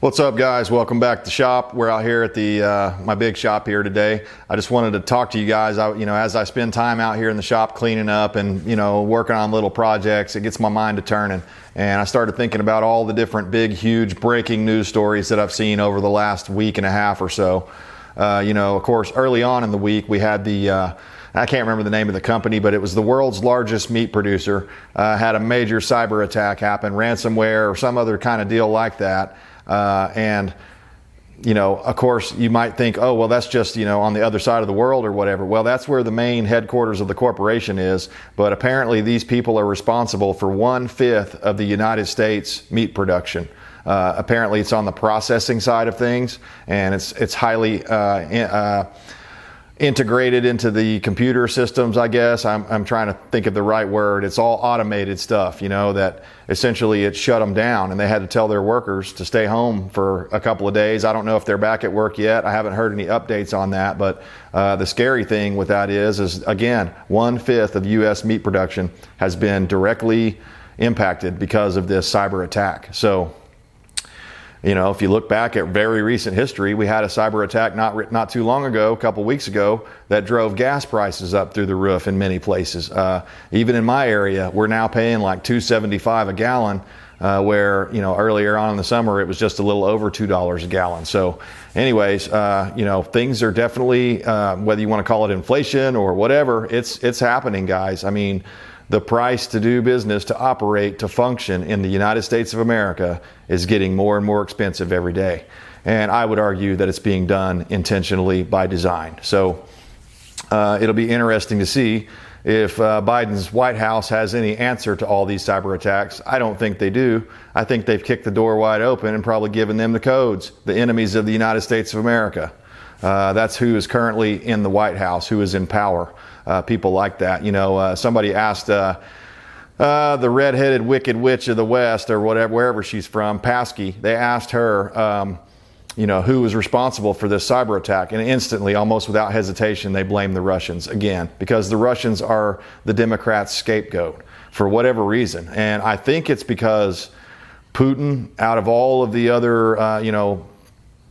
What's up, guys? Welcome back to the shop. We're out here at the my big shop here today. I just wanted to talk to you guys. As I spend time out here in the shop cleaning up and working on little projects, it gets my mind to turning. And I started thinking about all the different big, huge breaking news stories that I've seen over the last week and a half or so. Of course, early on in the week we had the I can't remember the name of the company, but it was the world's largest meat producer. Had a major cyber attack happen, ransomware or some other kind of deal like that. Of course, you might think, oh, well, that's just, on the other side of the world or whatever. Well, that's where the main headquarters of the corporation is. But apparently these people are responsible for 1/5 of the United States meat production. Apparently it's on the processing side of things, and it's highly integrated into the computer systems, I guess. I'm trying to think of the right word. It's all automated stuff, that essentially it shut them down, and they had to tell their workers to stay home for a couple of days. I don't know if they're back at work yet. I haven't heard any updates on that, but the scary thing with that is again, 1/5 of U.S. meat production has been directly impacted because of this cyber attack. So, if you look back at very recent history, we had a cyber attack not too long ago, a couple weeks ago, that drove gas prices up through the roof in many places. Even in my area, we're now paying like $2.75 a gallon, where earlier on in the summer it was just a little over $2 a gallon. So, anyways, things are definitely, whether you want to call it inflation or whatever, it's happening, guys. I mean, the price to do business, to operate, to function in the United States of America is getting more and more expensive every day. And I would argue that it's being done intentionally by design. So it'll be interesting to see if Biden's White House has any answer to all these cyber attacks. I don't think they do. I think they've kicked the door wide open and probably given them the codes, the enemies of the United States of America. That's who is currently in the White House, who is in power. People like that. Somebody asked the redheaded wicked witch of the West, or whatever, wherever she's from, Paskey. They asked her, who was responsible for this cyber attack, and instantly, almost without hesitation, they blamed the Russians again, because the Russians are the Democrats' scapegoat for whatever reason. And I think it's because Putin, out of all of the other,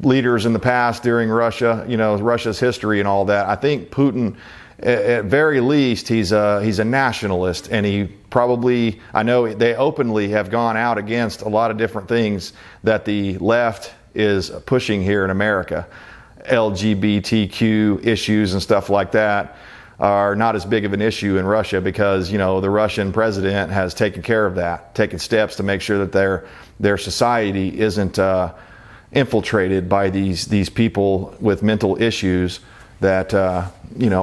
leaders in the past during Russia, Russia's history and all that, I think Putin, at very least, he's a nationalist, and he probably, I know they openly have gone out against a lot of different things that the left is pushing here in America. LGBTQ issues and stuff like that are not as big of an issue in Russia because, the Russian president has taken care of that, taken steps to make sure that their society isn't infiltrated by these people with mental issues that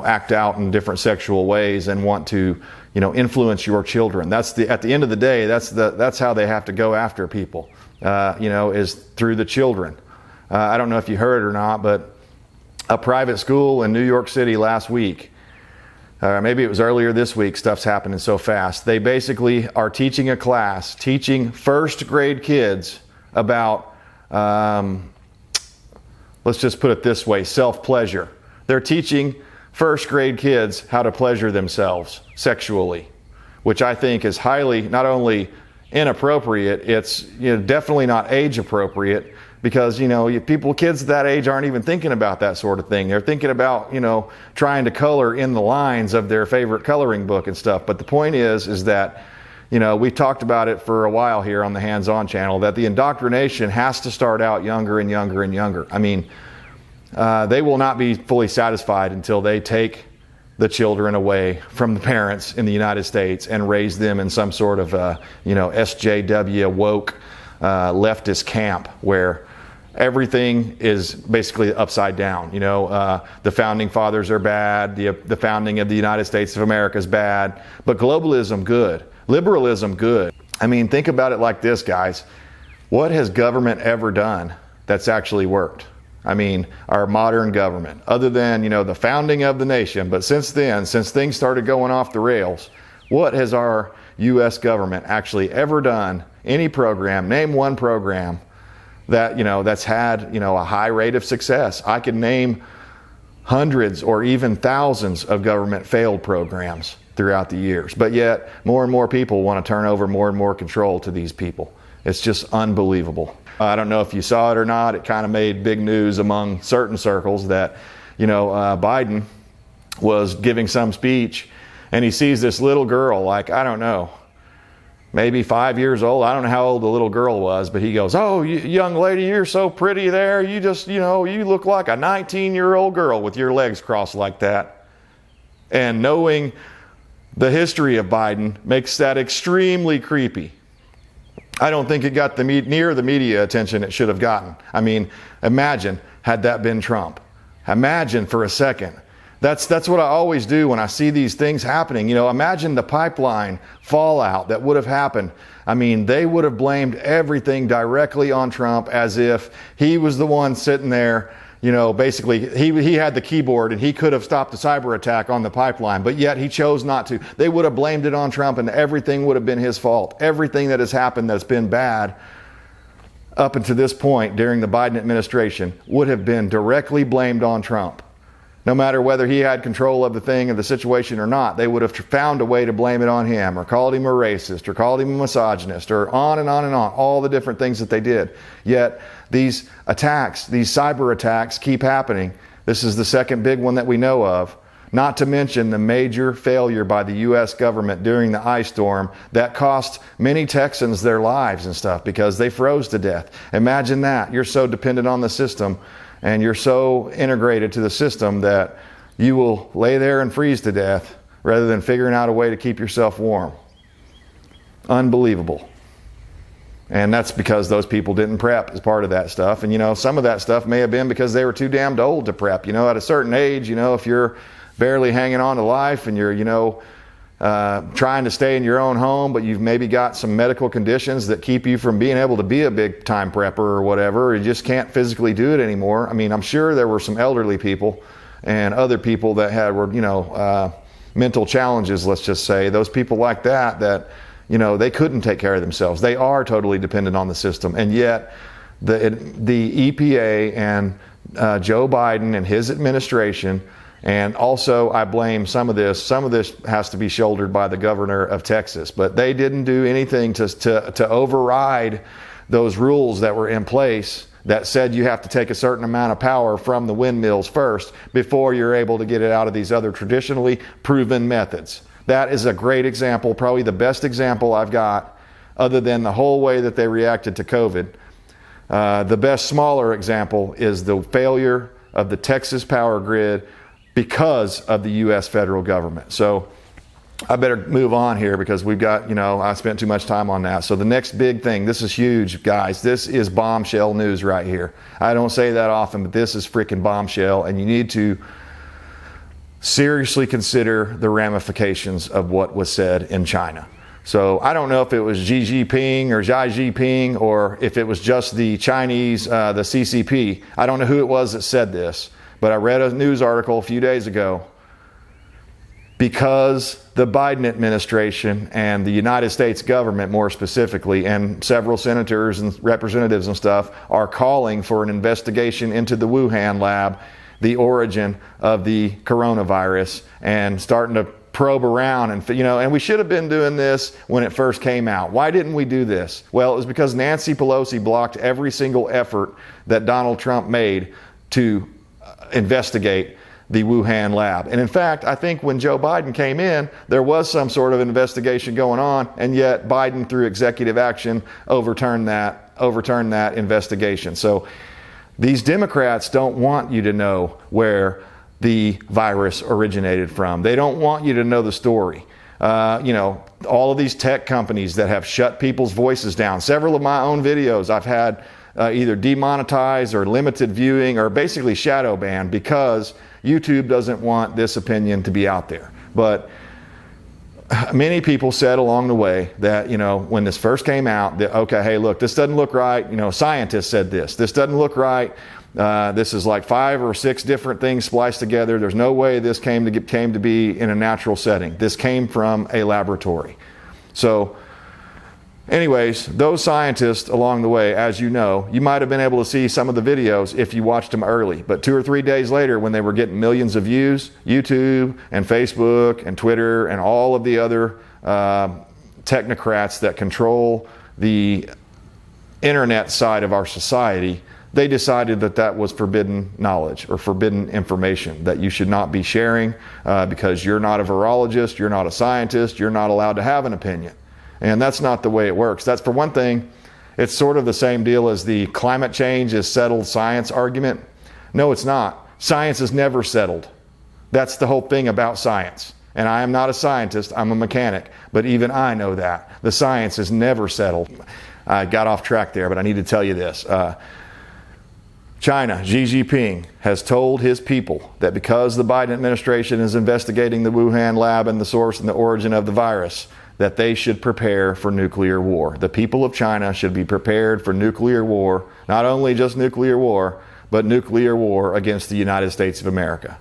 act out in different sexual ways and want to influence your children. At the end of the day, that's how they have to go after people, is through the children. I don't know if you heard or not, but a private school in New York City last week, maybe it was earlier this week, stuff's happening so fast. They basically are teaching a class, teaching first grade kids about, let's just put it this way, self-pleasure. They're teaching first grade kids how to pleasure themselves sexually, which I think is highly, not only inappropriate, it's definitely not age appropriate, because kids that age aren't even thinking about that sort of thing. They're thinking about trying to color in the lines of their favorite coloring book and stuff. But the point is that we've talked about it for a while here on the Hands On channel, that the indoctrination has to start out younger and younger and younger. I mean, they will not be fully satisfied until they take the children away from the parents in the United States and raise them in some sort of, SJW woke leftist camp where everything is basically upside down. The founding fathers are bad. The founding of the United States of America is bad, but globalism good, liberalism good. I mean, think about it like this, guys. What has government ever done that's actually worked? I mean, our modern government, other than, the founding of the nation. But since then, since things started going off the rails, what has our U.S. government actually ever done? Any program, name one program that, that's had, a high rate of success. I can name hundreds or even thousands of government failed programs throughout the years. But yet, more and more people want to turn over more and more control to these people. It's just unbelievable. I don't know if you saw it or not. It kind of made big news among certain circles that, Biden was giving some speech and he sees this little girl, like, I don't know, maybe 5 years old. I don't know how old the little girl was, but he goes, "Oh, young lady, you're so pretty there. You just, you look like a 19-year-old girl with your legs crossed like that." And knowing the history of Biden makes that extremely creepy. I don't think it got near the media attention it should have gotten. I mean, imagine had that been Trump. Imagine for a second. That's what I always do when I see these things happening. Imagine the pipeline fallout that would have happened. I mean, they would have blamed everything directly on Trump as if he was the one sitting there. Basically, he had the keyboard and he could have stopped the cyber attack on the pipeline, but yet he chose not to. They would have blamed it on Trump and everything would have been his fault. Everything that has happened that's been bad up until this point during the Biden administration would have been directly blamed on Trump. No matter whether he had control of the thing or the situation or not, they would have found a way to blame it on him, or called him a racist, or called him a misogynist, or on and on and on, all the different things that they did. Yet these attacks, these cyber attacks keep happening. This is the second big one that we know of, not to mention the major failure by the U.S. government during the ice storm that cost many Texans their lives and stuff because they froze to death. Imagine that. You're so dependent on the system and you're so integrated to the system that you will lay there and freeze to death rather than figuring out a way to keep yourself warm. Unbelievable. And that's because those people didn't prep as part of that stuff. And, some of that stuff may have been because they were too damned old to prep. At a certain age, if you're barely hanging on to life and you're, trying to stay in your own home, but you've maybe got some medical conditions that keep you from being able to be a big time prepper or whatever. You just can't physically do it anymore. I mean, I'm sure there were some elderly people and other people that were, mental challenges, let's just say. Those people like that, they couldn't take care of themselves. They are totally dependent on the system. And yet the EPA and Joe Biden and his administration, and also I blame some of this has to be shouldered by the governor of Texas, but they didn't do anything to override those rules that were in place that said you have to take a certain amount of power from the windmills first before you're able to get it out of these other traditionally proven methods. That is a great example, probably the best example I've got, other than the whole way that they reacted to COVID. The best smaller example is the failure of the Texas power grid because of the U.S. federal government. So I better move on here because we've got, I spent too much time on that. So the next big thing, this is huge, guys. This is bombshell news right here. I don't say that often, but this is freaking bombshell, and you need to seriously consider the ramifications of what was said in China. So I don't know if it was Xi Jinping or Xi Jinping or if it was just the Chinese, the CCP. I don't know who it was that said this, but I read a news article a few days ago. Because the Biden administration and the United States government more specifically, and several senators and representatives and stuff are calling for an investigation into the Wuhan lab, the origin of the coronavirus, and starting to probe around and we should have been doing this when it first came out. Why didn't we do this? Well, it was because Nancy Pelosi blocked every single effort that Donald Trump made to investigate the Wuhan lab. And in fact, I think when Joe Biden came in, there was some sort of investigation going on, and yet Biden, through executive action, overturned that investigation. So these Democrats don't want you to know where the virus originated from. They don't want you to know the story. All of these tech companies that have shut people's voices down. Several of my own videos I've had either demonetized or limited viewing or basically shadow banned because YouTube doesn't want this opinion to be out there. But many people said along the way that, when this first came out, that, okay, hey, look, this doesn't look right. Scientists said this. This doesn't look right. This is like 5 or 6 different things spliced together. There's no way this came to be in a natural setting. This came from a laboratory. So anyways, those scientists along the way, as you know, you might have been able to see some of the videos if you watched them early. But 2 or 3 days later, when they were getting millions of views, YouTube and Facebook and Twitter and all of the other technocrats that control the internet side of our society, they decided that that was forbidden knowledge or forbidden information that you should not be sharing because you're not a virologist, you're not a scientist, you're not allowed to have an opinion. And that's not the way it works. That's, for one thing, it's sort of the same deal as the climate change is settled science argument. No, it's not. Science is never settled. That's the whole thing about science. And I am not a scientist, I'm a mechanic, but even I know that. The science is never settled. I got off track there, but I need to tell you this. China, Xi Jinping, has told his people that because the Biden administration is investigating the Wuhan lab and the source and the origin of the virus, that they should prepare for nuclear war. The people of China should be prepared for nuclear war, not only just nuclear war, but nuclear war against the United States of America.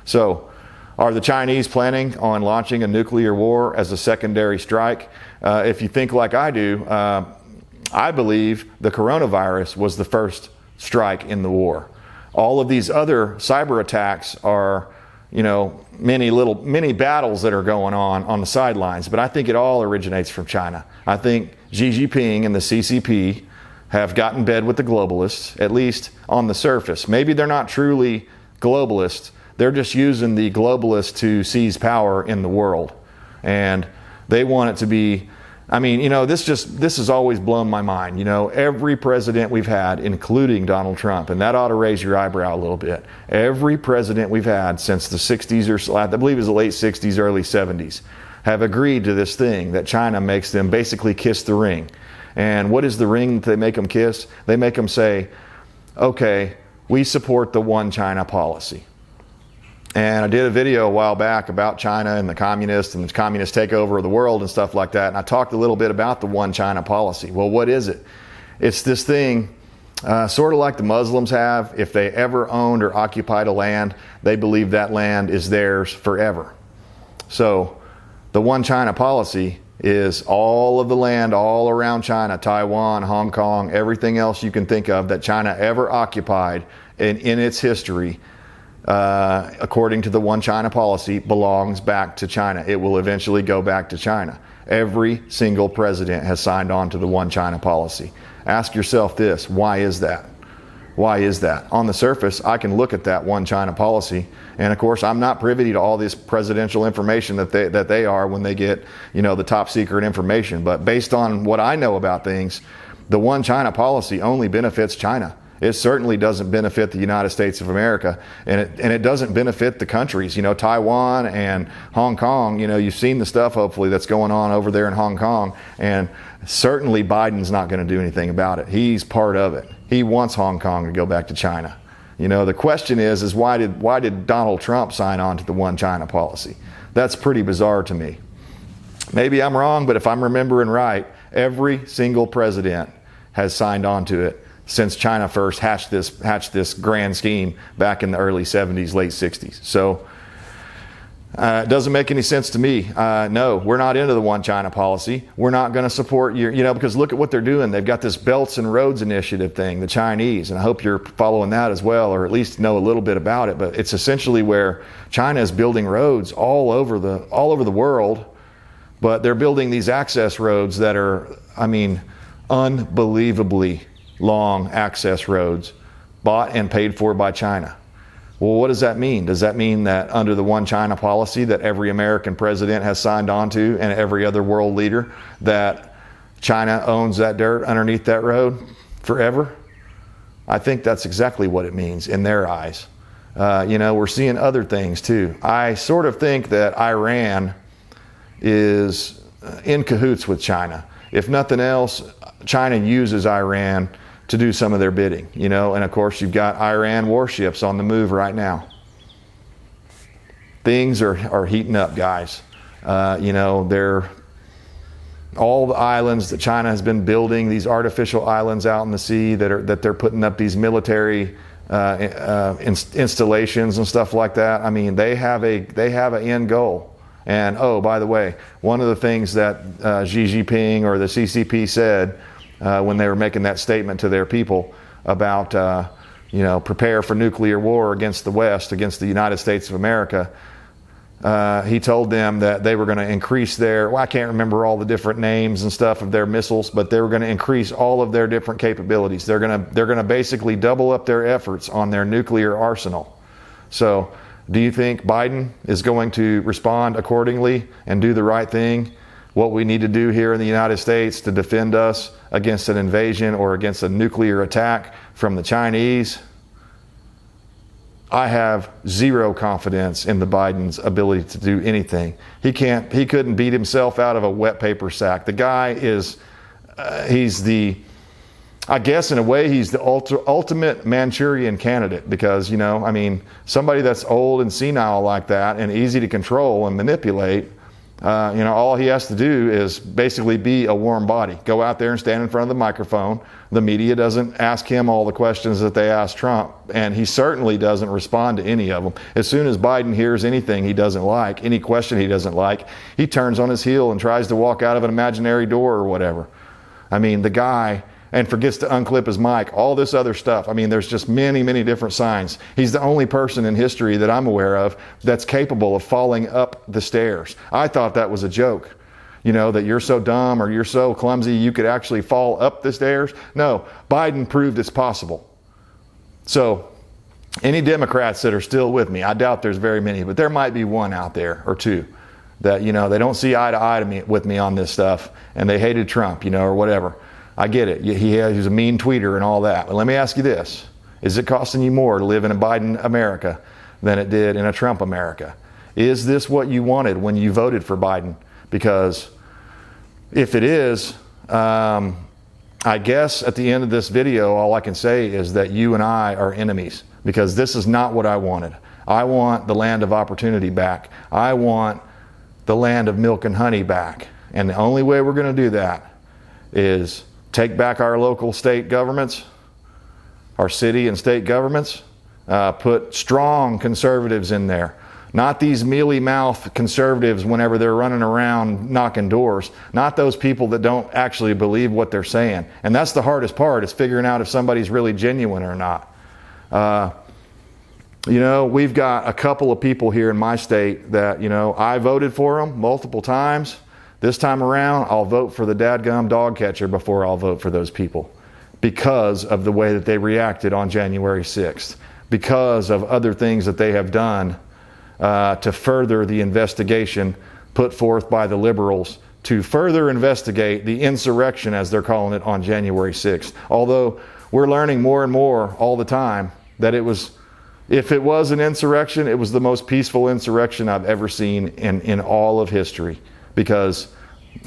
So, are the Chinese planning on launching a nuclear war as a secondary strike? If you think like I do, I believe the coronavirus was the first strike in the war. All of these other cyber attacks are, many battles that are going on the sidelines, but I think it all originates from China. I think Xi Jinping and the CCP have got in bed with the globalists, at least on the surface. Maybe they're not truly globalists, they're just using the globalists to seize power in the world. And they want it to be, this has always blown my mind. Every president we've had, including Donald Trump, and that ought to raise your eyebrow a little bit. Every president we've had since the 60s or so, I believe it was the late 60s, early 70s, have agreed to this thing that China makes them basically kiss the ring. And what is the ring that they make them kiss? They make them say, okay, we support the one China policy. And I did a video a while back about China and the communist takeover of the world and stuff like that. And I talked a little bit about the one China policy. Well, what is it? It's this thing, sort of like the Muslims have. If they ever owned or occupied a land, they believe that land is theirs forever. So the one China policy is all of the land all around China, Taiwan, Hong Kong, everything else you can think of that China ever occupied in its history, according to the one China policy, belongs back to China. It will eventually go back to China. Every single president has signed on to the one China policy. Ask yourself this, why is that? Why is that? On the surface, I can look at that one China policy, and of course, I'm not privy to all this presidential information that they are when they get, the top secret information. But based on what I know about things, the one China policy only benefits China. It certainly doesn't benefit the United States of America, and it doesn't benefit the countries. Taiwan and Hong Kong, you've seen the stuff, hopefully, that's going on over there in Hong Kong, and certainly Biden's not going to do anything about it. He's part of it. He wants Hong Kong to go back to China. The question is why did Donald Trump sign on to the one China policy? That's pretty bizarre to me. Maybe I'm wrong, but if I'm remembering right, every single president has signed on to it since China first hatched this grand scheme back in the early 70s, late 60s. So it doesn't make any sense to me. No, we're not into the one China policy. We're not going to support because look at what they're doing. They've got this Belts and Roads Initiative thing, the Chinese, and I hope you're following that as well, or at least know a little bit about it. But it's essentially where China is building roads all over the world, but they're building these access roads that are, unbelievably long access roads bought and paid for by China. Well, what does that mean? Does that mean that under the one China policy that every American president has signed on to and every other world leader, that China owns that dirt underneath that road forever? I think that's exactly what it means in their eyes. We're seeing other things too. I sort of think that Iran is in cahoots with China. If nothing else, China uses Iran to do some of their bidding, and of course you've got Iran warships on the move right now. Things are heating up, guys. They're all the islands that China has been building, these artificial islands out in the sea that they're putting up these military installations and stuff like that. They have an end goal. And oh, by the way, one of the things that Xi Jinping or the CCP said when they were making that statement to their people about, prepare for nuclear war against the West, against the United States of America. he told them that they were going to increase their, well, I can't remember all the different names and stuff of their missiles, but they were going to increase all of their different capabilities. They're going to basically double up their efforts on their nuclear arsenal. So do you think Biden is going to respond accordingly and do the right thing? What we need to do here in the United States to defend us against an invasion or against a nuclear attack from the Chinese? I have zero confidence in the Biden's ability to do anything. He couldn't beat himself out of a wet paper sack. The guy is, I guess in a way, he's the ultimate Manchurian candidate because, somebody that's old and senile like that and easy to control and manipulate, all he has to do is basically be a warm body. Go out there and stand in front of the microphone. The media doesn't ask him all the questions that they ask Trump, and he certainly doesn't respond to any of them. As soon as Biden hears anything he doesn't like, any question he doesn't like, he turns on his heel and tries to walk out of an imaginary door or whatever. The guy, and forgets to unclip his mic, all this other stuff. There's just many, many different signs. He's the only person in history that I'm aware of that's capable of falling up the stairs. I thought that was a joke. That you're so dumb or you're so clumsy you could actually fall up the stairs. No, Biden proved it's possible. So any Democrats that are still with me, I doubt there's very many, but there might be one out there or two that, they don't see eye to eye with me on this stuff and they hated Trump, or whatever. I get it. He's a mean tweeter and all that. But let me ask you this. Is it costing you more to live in a Biden America than it did in a Trump America? Is this what you wanted when you voted for Biden? Because if it is, I guess at the end of this video, all I can say is that you and I are enemies because this is not what I wanted. I want the land of opportunity back. I want the land of milk and honey back. And the only way we're going to do that is take back our local state governments, our city and state governments, put strong conservatives in there. Not these mealy-mouthed conservatives whenever they're running around knocking doors. Not those people that don't actually believe what they're saying. And that's the hardest part, is figuring out if somebody's really genuine or not. We've got a couple of people here in my state that, I voted for them multiple times. This time around, I'll vote for the dadgum dog catcher before I'll vote for those people because of the way that they reacted on January 6th, because of other things that they have done to further the investigation put forth by the liberals to further investigate the insurrection, as they're calling it, on January 6th. Although we're learning more and more all the time that if it was an insurrection, it was the most peaceful insurrection I've ever seen in all of history, because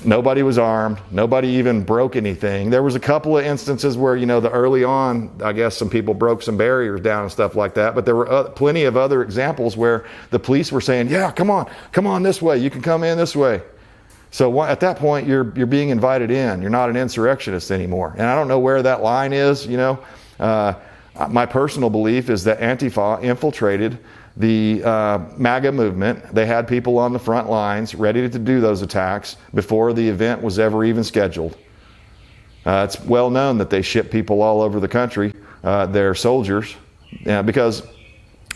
nobody was armed, nobody even broke anything. There was a couple of instances where, the early on, I guess some people broke some barriers down and stuff like that, but there were plenty of other examples where the police were saying, yeah, come on this way, you can come in this way. So at that point, you're being invited in. You're not an insurrectionist anymore. And I don't know where that line is, my personal belief is that Antifa infiltrated the MAGA movement. They had people on the front lines ready to do those attacks before the event was ever even scheduled. It's well known that they ship people all over the country, their soldiers, because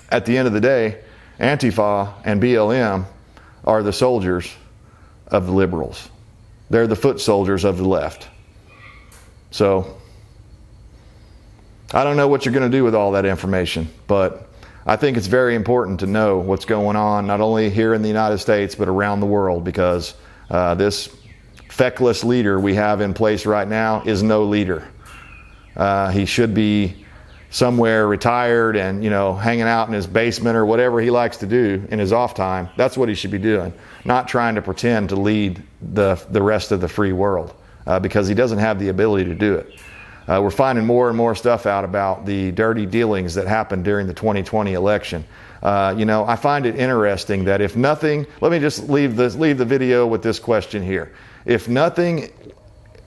at the end of the day, Antifa and BLM are the soldiers of the liberals. They're the foot soldiers of the left. So I don't know what you're going to do with all that information, but I think it's very important to know what's going on, not only here in the United States, but around the world, because this feckless leader we have in place right now is no leader. He should be somewhere retired and, hanging out in his basement or whatever he likes to do in his off time. That's what he should be doing, not trying to pretend to lead the rest of the free world, because he doesn't have the ability to do it. We're finding more and more stuff out about the dirty dealings that happened during the 2020 election. I find it interesting that if nothing, let me just leave the video with this question here. If nothing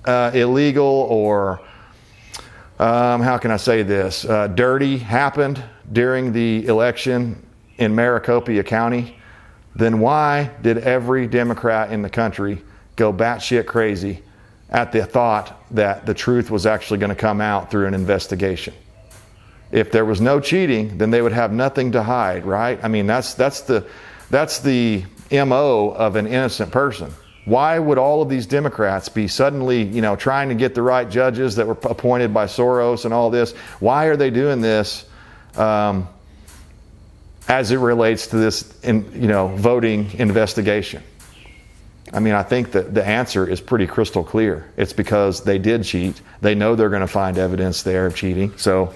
illegal or, how can I say this, dirty happened during the election in Maricopa County, then why did every Democrat in the country go batshit crazy at the thought that the truth was actually going to come out through an investigation? If there was no cheating, then they would have nothing to hide, right? That's the That's the MO of an innocent person. Why would all of these Democrats be suddenly, trying to get the right judges that were appointed by Soros and all this? Why are they doing this as it relates to this, voting investigation? I mean, I think that the answer is pretty crystal clear. It's because they did cheat. They know they're going to find evidence there of cheating. So,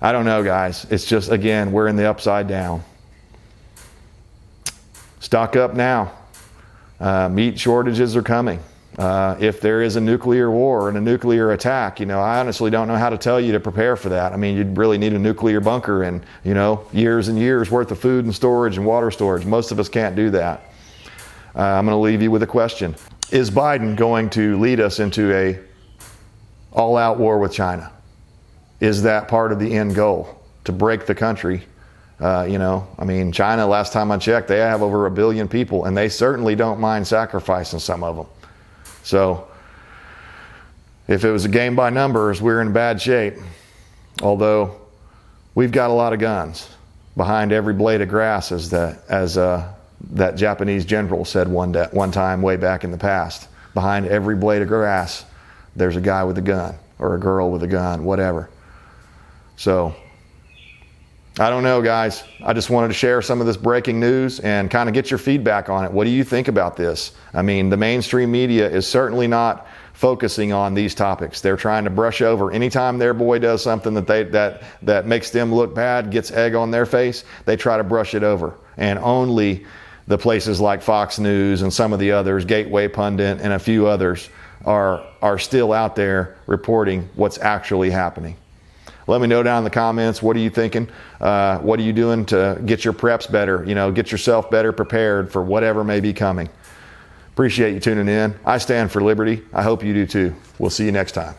I don't know, guys. It's just, again, we're in the upside down. Stock up now. Meat shortages are coming. If there is a nuclear war and a nuclear attack, I honestly don't know how to tell you to prepare for that. I mean, you'd really need a nuclear bunker and, years and years worth of food and storage and water storage. Most of us can't do that. I'm going to leave you with a question. Is Biden going to lead us into a all-out war with China? Is that part of the end goal, to break the country? China, last time I checked, they have over 1 billion people, and they certainly don't mind sacrificing some of them. So, if it was a game by numbers, we're in bad shape. Although, we've got a lot of guns behind every blade of grass, as that Japanese general said one time way back in the past. Behind every blade of grass, there's a guy with a gun, or a girl with a gun, whatever. So, I don't know, guys. I just wanted to share some of this breaking news and kind of get your feedback on it. What do you think about this? I mean, the mainstream media is certainly not focusing on these topics. They're trying to brush over. Anytime their boy does something that makes them look bad, gets egg on their face, they try to brush it over. And only the places like Fox News and some of the others, Gateway Pundit and a few others, are still out there reporting what's actually happening. Let me know down in the comments, what are you thinking? What are you doing to get your preps better? Get yourself better prepared for whatever may be coming. Appreciate you tuning in. I stand for liberty. I hope you do too. We'll see you next time.